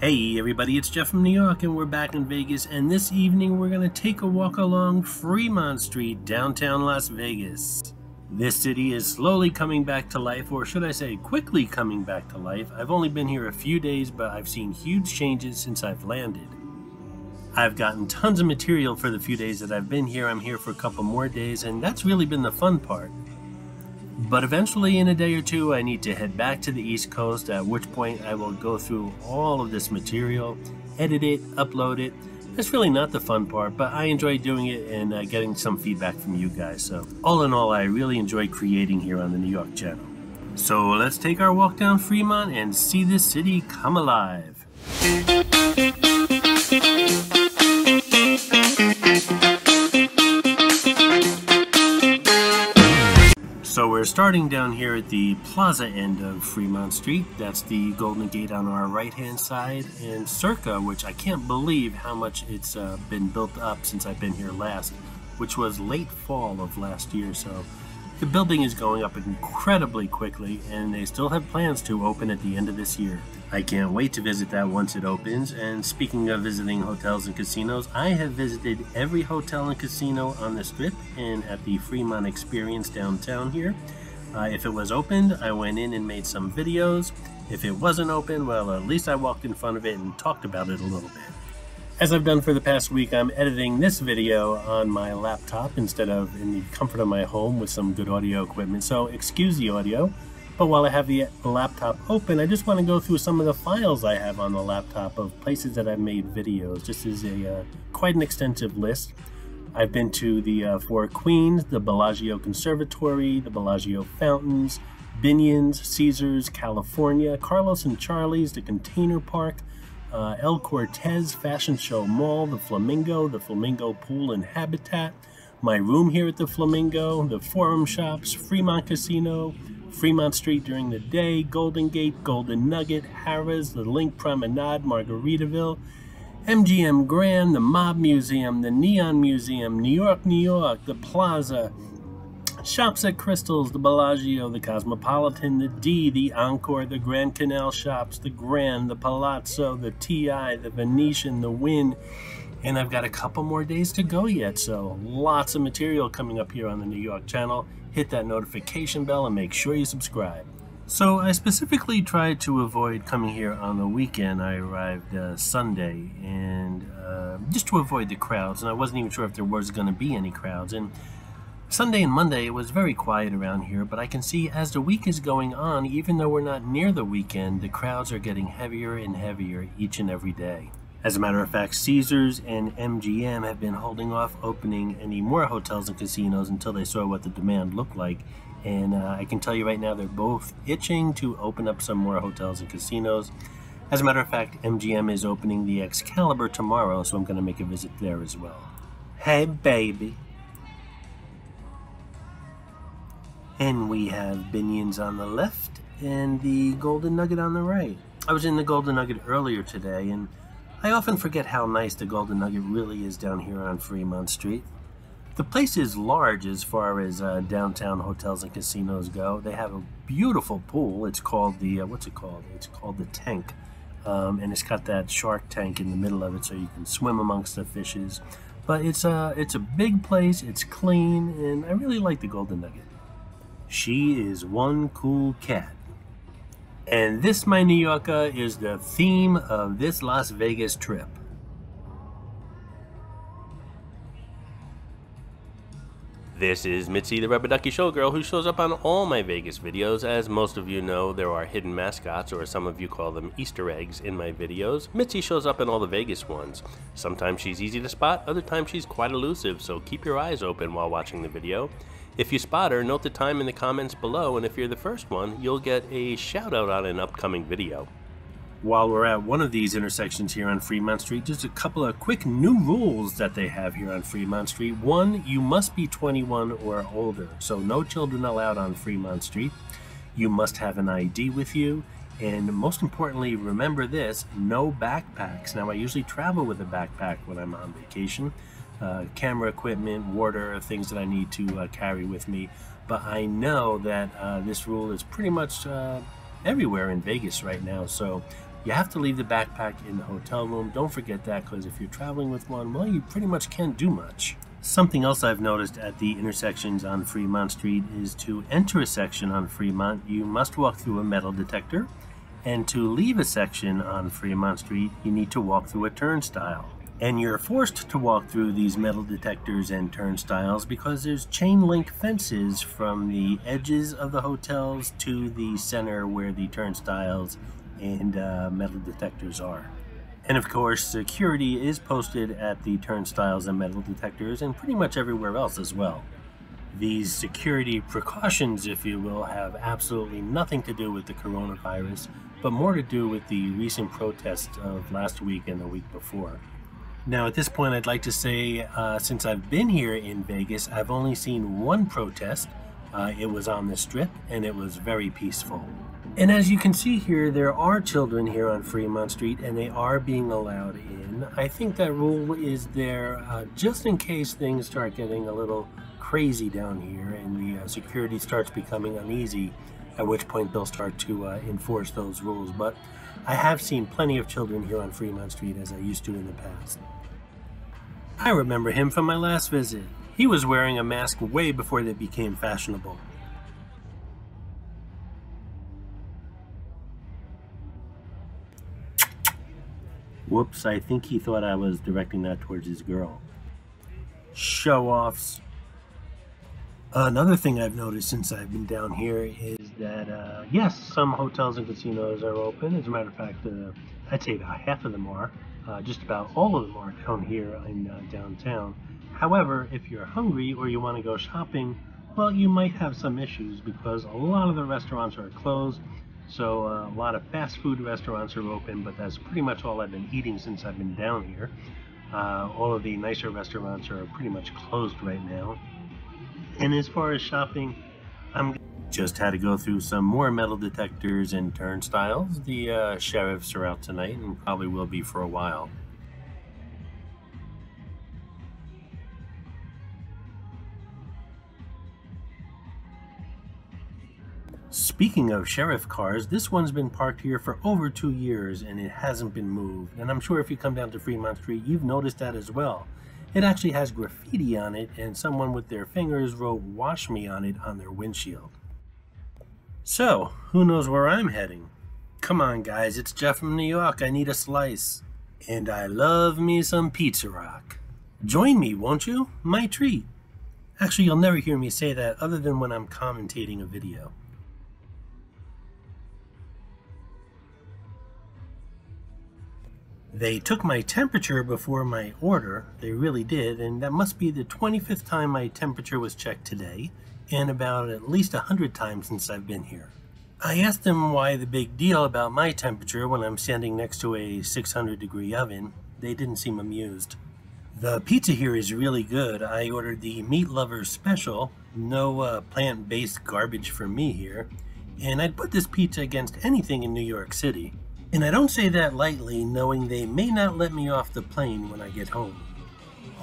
Hey everybody, it's Jeff from New York and we're back in Vegas, and this evening we're going to take a walk along Fremont Street, downtown Las Vegas. This city is slowly coming back to life, or should I say quickly coming back to life. I've only been here a few days, but I've seen huge changes since I've landed. I've gotten tons of material for the few days that I've been here. I'm here for a couple more days, and that's really been the fun part. But eventually, in a day or two, I need to head back to the East Coast, at which point I will go through all of this material, edit it, upload it. That's really not the fun part, but I enjoy doing it and getting some feedback from you guys. So all in all, I really enjoy creating here on the New York channel. So let's take our walk down Fremont and see this city come alive. So we're starting down here at the plaza end of Fremont Street. That's the Golden Gate on our right-hand side, and Circa, which I can't believe how much it's been built up since I've been here last, which was late fall of last year. So the building is going up incredibly quickly, and they still have plans to open at the end of this year. I can't wait to visit that once it opens. And speaking of visiting hotels and casinos, I have visited every hotel and casino on the Strip and at the Fremont Experience downtown here. If it was opened, I went in and made some videos. If it wasn't open, well, at least I walked in front of it and talked about it a little bit. As I've done for the past week, I'm editing this video on my laptop instead of in the comfort of my home with some good audio equipment, so excuse the audio. But while I have the laptop open, I just want to go through some of the files I have on the laptop of places that I've made videos. This is quite an extensive list. I've been to the Four Queens, the Bellagio Conservatory, the Bellagio Fountains, Binion's, Caesars, California, Carlos and Charlie's, the Container Park, El Cortez Fashion Show Mall, the Flamingo Pool and Habitat, my room here at the Flamingo, the Forum Shops, Fremont Casino, Fremont Street during the day, Golden Gate, Golden Nugget, Harrah's, the Link Promenade, Margaritaville, MGM Grand, the Mob Museum, the Neon Museum, New York, the Plaza, Shops at Crystals, the Bellagio, the Cosmopolitan, the D, the Encore, the Grand Canal Shops, the Grand, the Palazzo, the TI, the Venetian, the Wynn, and I've got a couple more days to go yet, so lots of material coming up here on the New York channel. Hit that notification bell and make sure you subscribe. So I specifically tried to avoid coming here on the weekend. I arrived Sunday, and just to avoid the crowds, and I wasn't even sure if there was going to be any crowds. And Sunday and Monday it was very quiet around here, but I can see as the week is going on, even though we're not near the weekend, the crowds are getting heavier and heavier each and every day. As a matter of fact, Caesars and MGM have been holding off opening any more hotels and casinos until they saw what the demand looked like. And I can tell you right now, they're both itching to open up some more hotels and casinos. As a matter of fact, MGM is opening the Excalibur tomorrow, so I'm going to make a visit there as well. Hey, baby. And we have Binion's on the left and the Golden Nugget on the right. I was in the Golden Nugget earlier today, and I often forget how nice the Golden Nugget really is down here on Fremont Street. The place is large as far as downtown hotels and casinos go. They have a beautiful pool. It's called the, what's it called? It's called the Tank. And it's got that shark tank in the middle of it so you can swim amongst the fishes. But it's a big place, it's clean, and I really like the Golden Nugget. She is one cool cat. And this, my New Yorker, is the theme of this Las Vegas trip. This is Mitzi, the rubber ducky showgirl, who shows up on all my Vegas videos. As most of you know, there are hidden mascots, or some of you call them Easter eggs, in my videos. Mitzi shows up in all the Vegas ones. Sometimes she's easy to spot, other times she's quite elusive, so keep your eyes open while watching the video. If you spot her, note the time in the comments below, and if you're the first one, you'll get a shout out on an upcoming video. While we're at one of these intersections here on Fremont Street, just a couple of quick new rules that they have here on Fremont Street. One, you must be 21 or older, so no children allowed on Fremont Street. You must have an ID with you, and most importantly, remember this, no backpacks. Now, I usually travel with a backpack when I'm on vacation. Camera equipment, water, things that I need to carry with me. But I know that this rule is pretty much everywhere in Vegas right now, so You have to leave the backpack in the hotel room. Don't forget that, because if you're traveling with one, well, you pretty much can't do much. Something else I've noticed at the intersections on Fremont Street is to enter a section on Fremont, you must walk through a metal detector, and to leave a section on Fremont Street, you need to walk through a turnstile. And you're forced to walk through these metal detectors and turnstiles because there's chain link fences from the edges of the hotels to the center where the turnstiles and metal detectors are. And of course, security is posted at the turnstiles and metal detectors and pretty much everywhere else as well. These security precautions, if you will, have absolutely nothing to do with the coronavirus, but more to do with the recent protests of last week and the week before. Now, at this point, I'd like to say, since I've been here in Vegas, I've only seen one protest. It was on the Strip, and it was very peaceful. And as you can see here, there are children here on Fremont Street, and they are being allowed in. I think that rule is there just in case things start getting a little crazy down here, and the security starts becoming uneasy, at which point they'll start to enforce those rules. But I have seen plenty of children here on Fremont Street, as I used to in the past. I remember him from my last visit. He was wearing a mask way before they became fashionable. Whoops, I think he thought I was directing that towards his girl. Show-offs. Another thing I've noticed since I've been down here is that, yes, some hotels and casinos are open. As a matter of fact, I'd say about half of them are. Just about all of them are down here in downtown. However, if you're hungry or you want to go shopping, well, you might have some issues because a lot of the restaurants are closed. So a lot of fast food restaurants are open, but that's pretty much all I've been eating since I've been down here. All of the nicer restaurants are pretty much closed right now. And as far as shopping, just had to go through some more metal detectors and turnstiles. The sheriffs are out tonight and probably will be for a while. Speaking of sheriff cars, this one's been parked here for over 2 years and it hasn't been moved. And I'm sure if you come down to Fremont Street, you've noticed that as well. It actually has graffiti on it, and someone with their fingers wrote "Wash Me" on it on their windshield. So, who knows where I'm heading? Come on guys, it's Jeff from New York, I need a slice. And I love me some Pizza Rock. Join me, won't you? My treat. Actually, you'll never hear me say that other than when I'm commentating a video. They took my temperature before my order, they really did, and that must be the 25th time my temperature was checked today, and about at least 100 times since I've been here. I asked them why the big deal about my temperature when I'm standing next to a 600-degree oven. They didn't seem amused. The pizza here is really good. I ordered the Meat Lovers Special, no plant-based garbage for me here, and I'd put this pizza against anything in New York City. And I don't say that lightly, knowing they may not let me off the plane when I get home.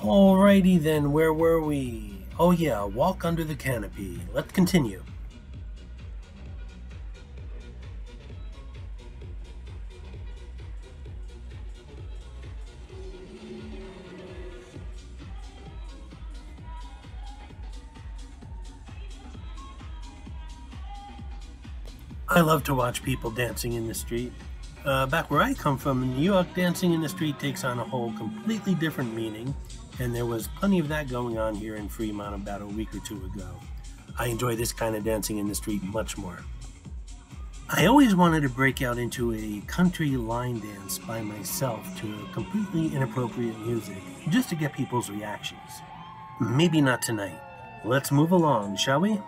Alrighty then, where were we? Oh yeah, walk under the canopy. Let's continue. I love to watch people dancing in the street. Back where I come from in New York, dancing in the street takes on a whole completely different meaning, and there was plenty of that going on here in Fremont about a week or two ago. I enjoy this kind of dancing in the street much more. I always wanted to break out into a country line dance by myself to completely inappropriate music, just to get people's reactions. Maybe not tonight. Let's move along, shall we?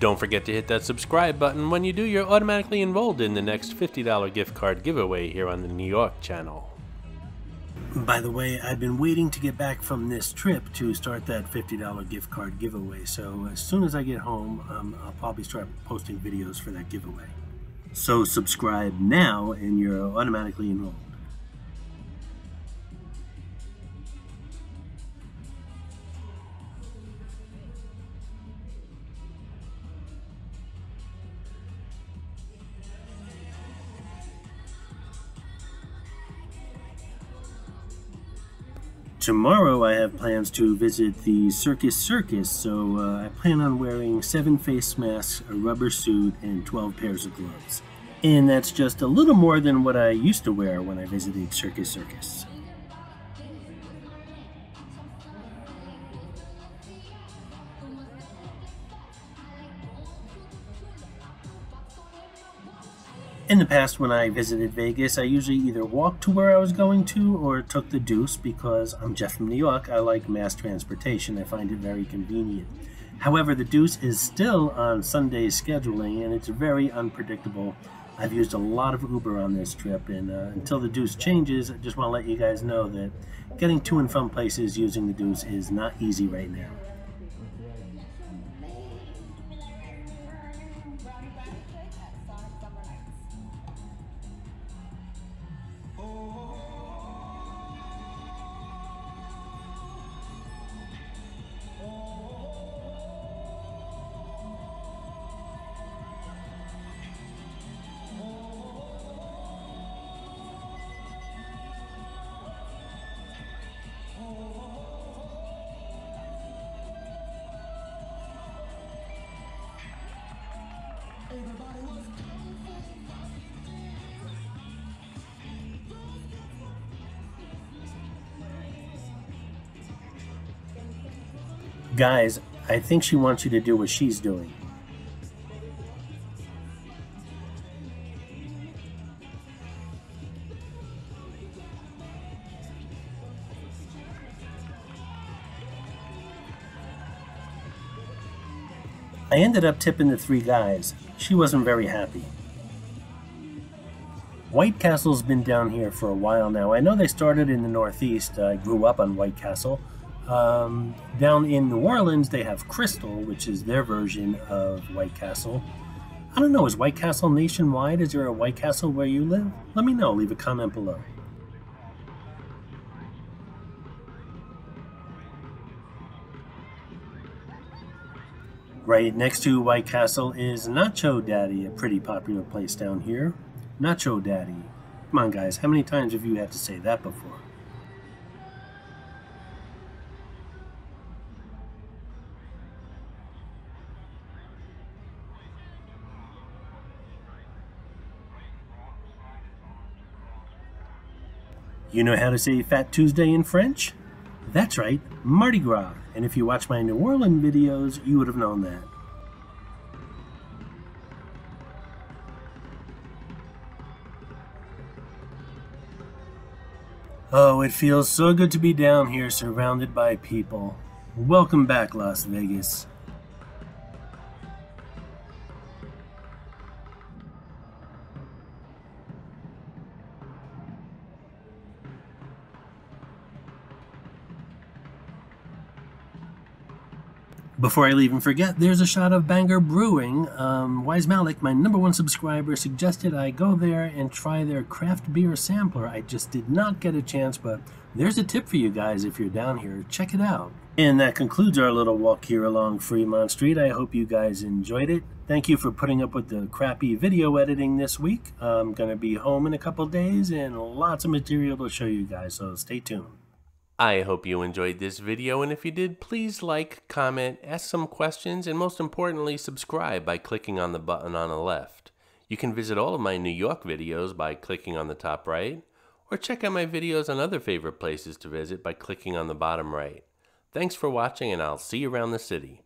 Don't forget to hit that subscribe button. When you do, you're automatically enrolled in the next $50 gift card giveaway here on the New York channel. By the way, I've been waiting to get back from this trip to start that $50 gift card giveaway, so as soon as I get home, I'll probably start posting videos for that giveaway. So subscribe now and you're automatically enrolled. Tomorrow I have plans to visit the Circus Circus, so I plan on wearing 7 face masks, a rubber suit, and 12 pairs of gloves. And that's just a little more than what I used to wear when I visited Circus Circus. In the past, when I visited Vegas, I usually either walked to where I was going to or took the Deuce because I'm Jeff from New York. I like mass transportation. I find it very convenient. However, the Deuce is still on Sunday scheduling and it's very unpredictable. I've used a lot of Uber on this trip, and until the Deuce changes, I just want to let you guys know that getting to and from places using the Deuce is not easy right now. Guys, I think she wants you to do what she's doing. I ended up tipping the 3 guys. She wasn't very happy. White Castle's been down here for a while now. I know they started in the Northeast. I grew up on White Castle. Down in New Orleans, they have Crystal, which is their version of White Castle. I don't know, is White Castle nationwide? Is there a White Castle where you live? Let me know, leave a comment below. Right next to White Castle is Nacho Daddy, a pretty popular place down here. Nacho Daddy. Come on guys, how many times have you had to say that before? You know how to say Fat Tuesday in French? That's right, Mardi Gras. And if you watch my New Orleans videos, you would have known that. Oh, it feels so good to be down here surrounded by people. Welcome back, Las Vegas. Before I leave and forget, there's a shot of Banger Brewing. Wise Malik, my #1 subscriber, suggested I go there and try their craft beer sampler. I just did not get a chance, but there's a tip for you guys if you're down here. Check it out. And that concludes our little walk here along Fremont Street. I hope you guys enjoyed it. Thank you for putting up with the crappy video editing this week. I'm going to be home in a couple days and lots of material to show you guys, so stay tuned. I hope you enjoyed this video, and if you did, please like, comment, ask some questions, and most importantly, subscribe by clicking on the button on the left. You can visit all of my New York videos by clicking on the top right, or check out my videos on other favorite places to visit by clicking on the bottom right. Thanks for watching, and I'll see you around the city.